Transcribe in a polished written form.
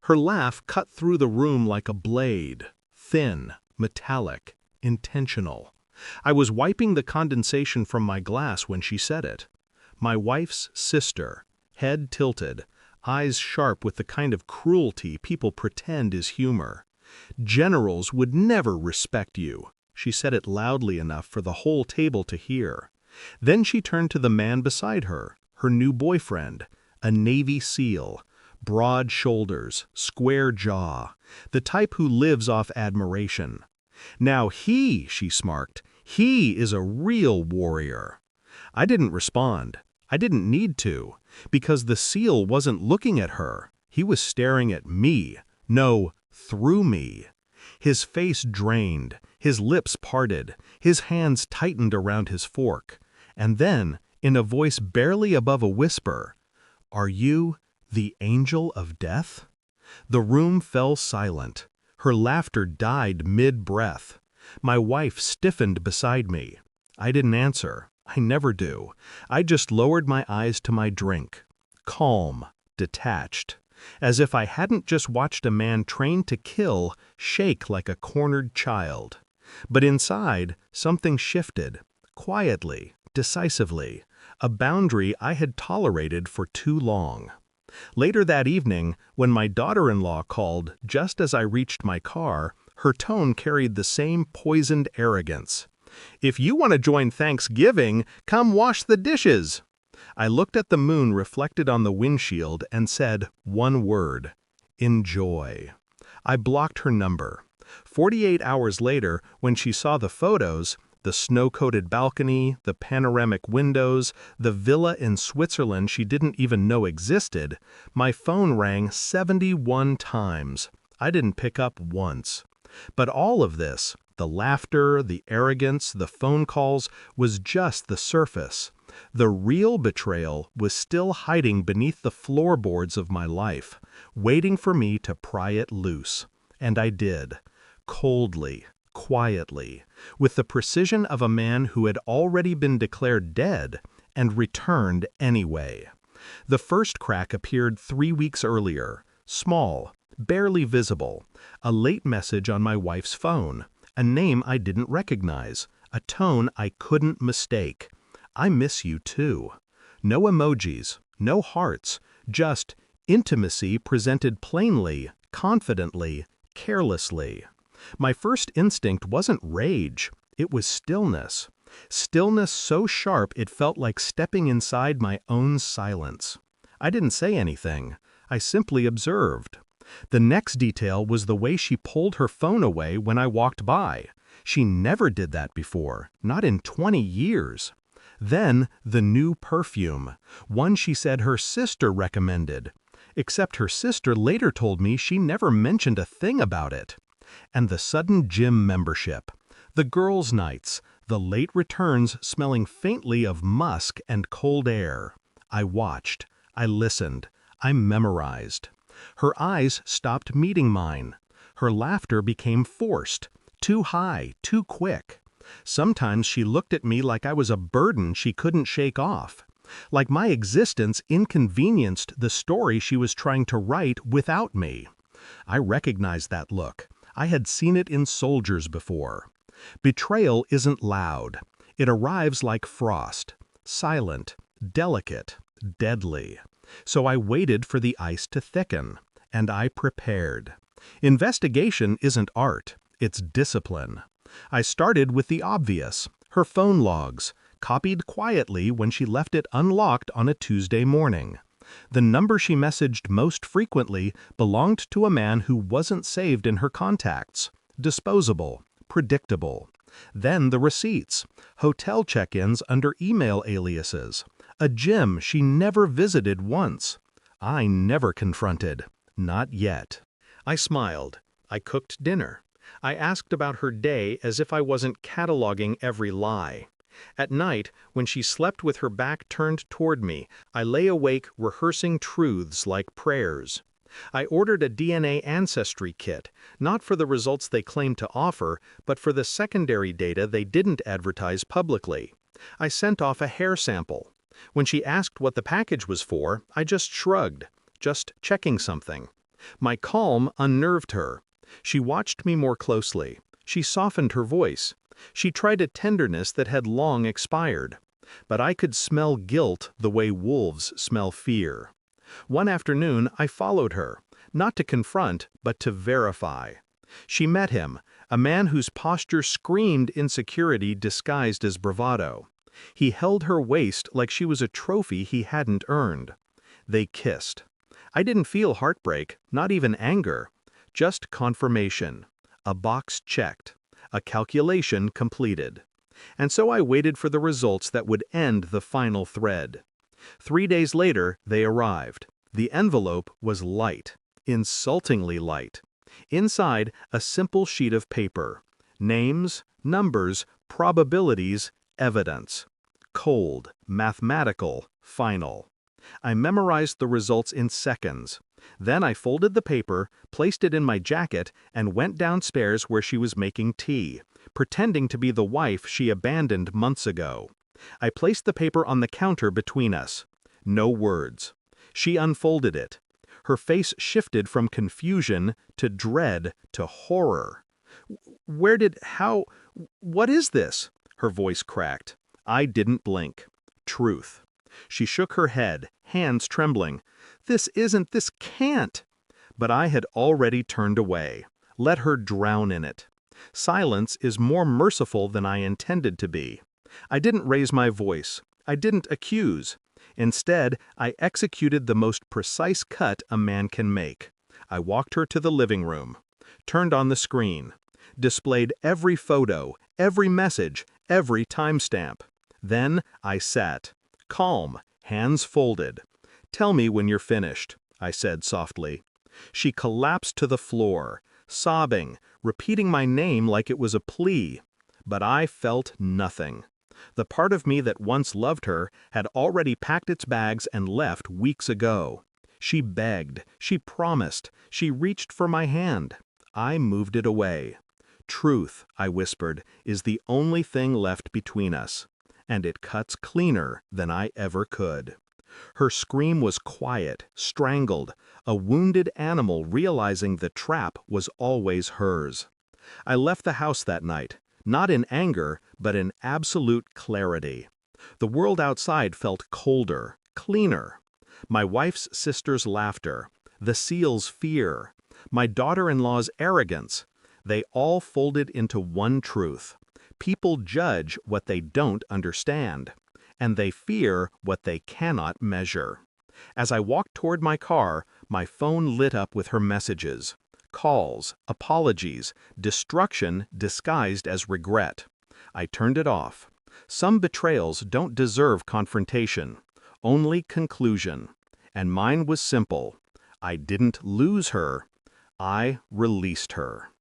Her laugh cut through the room like a blade, thin, metallic, intentional. I was wiping the condensation from my glass when she said it. My wife's sister, head tilted, eyes sharp with the kind of cruelty people pretend is humor. Generals would never respect you. She said it loudly enough for the whole table to hear. Then she turned to the man beside her new boyfriend, a Navy SEAL, broad shoulders, square jaw, the type who lives off admiration. Now she smirked, he is a real warrior. I didn't respond. I didn't need to, because the SEAL wasn't looking at her. He was staring at me. No, through me. His face drained, his lips parted, his hands tightened around his fork. And then, in a voice barely above a whisper, "Are you the angel of death?" The room fell silent. Her laughter died mid-breath. My wife stiffened beside me. I didn't answer. I never do. I just lowered my eyes to my drink. Calm, detached. As if I hadn't just watched a man trained to kill shake like a cornered child. But inside, something shifted. Quietly, decisively. A boundary I had tolerated for too long. Later that evening, when my daughter-in-law called just as I reached my car, her tone carried the same poisoned arrogance. "If you want to join Thanksgiving, come wash the dishes." I looked at the moon reflected on the windshield and said one word: enjoy. I blocked her number. 48 hours later, when she saw the photos, the snow-coated balcony, the panoramic windows, the villa in Switzerland she didn't even know existed, my phone rang 71 times. I didn't pick up once. But all of this, the laughter, the arrogance, the phone calls, was just the surface. The real betrayal was still hiding beneath the floorboards of my life, waiting for me to pry it loose. And I did. Coldly, quietly, with the precision of a man who had already been declared dead and returned anyway. The first crack appeared 3 weeks earlier, small, barely visible, a late message on my wife's phone, a name I didn't recognize, a tone I couldn't mistake. "I miss you too." No emojis, no hearts, just intimacy presented plainly, confidently, carelessly. My first instinct wasn't rage, it was stillness. Stillness so sharp it felt like stepping inside my own silence. I didn't say anything. I simply observed. The next detail was the way she pulled her phone away when I walked by. She never did that before, not in 20 years. Then the new perfume, one she said her sister recommended. Except her sister later told me she never mentioned a thing about it. And the sudden gym membership, the girls' nights, the late returns smelling faintly of musk and cold air. I watched, I listened, I memorized. Her eyes stopped meeting mine. Her laughter became forced, too high, too quick. Sometimes she looked at me like I was a burden she couldn't shake off, like my existence inconvenienced the story she was trying to write without me. I recognized that look. I had seen it in soldiers before. Betrayal isn't loud. It arrives like frost, silent, delicate, deadly. So I waited for the ice to thicken, and I prepared. Investigation isn't art, it's discipline. I started with the obvious, her phone logs, copied quietly when she left it unlocked on a Tuesday morning. The number she messaged most frequently belonged to a man who wasn't saved in her contacts. Disposable, predictable. Then the receipts, hotel check-ins under email aliases, a gym she never visited once. I never confronted. Not yet. I smiled. I cooked dinner. I asked about her day as if I wasn't cataloging every lie. At night, when she slept with her back turned toward me, I lay awake rehearsing truths like prayers. I ordered a DNA ancestry kit, not for the results they claimed to offer, but for the secondary data they didn't advertise publicly. I sent off a hair sample. When she asked what the package was for, I just shrugged, just checking something. My calm unnerved her. She watched me more closely. She softened her voice. She tried a tenderness that had long expired. But I could smell guilt the way wolves smell fear. One afternoon, I followed her, not to confront, but to verify. She met him, a man whose posture screamed insecurity disguised as bravado. He held her waist like she was a trophy he hadn't earned. They kissed. I didn't feel heartbreak, not even anger. Just confirmation. A box checked. A calculation completed. And so I waited for the results that would end the final thread. 3 days later, they arrived. The envelope was light, insultingly light. Inside, a simple sheet of paper. Names, numbers, probabilities, evidence. Cold, mathematical, final. I memorized the results in seconds. Then I folded the paper, placed it in my jacket, and went downstairs where she was making tea, pretending to be the wife she abandoned months ago. I placed the paper on the counter between us. No words. She unfolded it. Her face shifted from confusion to dread to horror. What is this?" Her voice cracked. I didn't blink. Truth. She shook her head, hands trembling. This can't." But I had already turned away. Let her drown in it. Silence is more merciful than I intended to be. I didn't raise my voice. I didn't accuse. Instead, I executed the most precise cut a man can make. I walked her to the living room, turned on the screen, displayed every photo, every message, every timestamp. Then I sat, calm, hands folded. "Tell me when you're finished," I said softly. She collapsed to the floor, sobbing, repeating my name like it was a plea. But I felt nothing. The part of me that once loved her had already packed its bags and left weeks ago. She begged, she promised, she reached for my hand. I moved it away. "Truth," I whispered, "is the only thing left between us. And it cuts cleaner than I ever could." Her scream was quiet, strangled, a wounded animal realizing the trap was always hers. I left the house that night, not in anger, but in absolute clarity. The world outside felt colder, cleaner. My wife's sister's laughter, the seal's fear, my daughter-in-law's arrogance, they all folded into one truth. People judge what they don't understand, and they fear what they cannot measure. As I walked toward my car, my phone lit up with her messages. Calls, apologies, destruction disguised as regret. I turned it off. Some betrayals don't deserve confrontation, only conclusion. And mine was simple. I didn't lose her. I released her.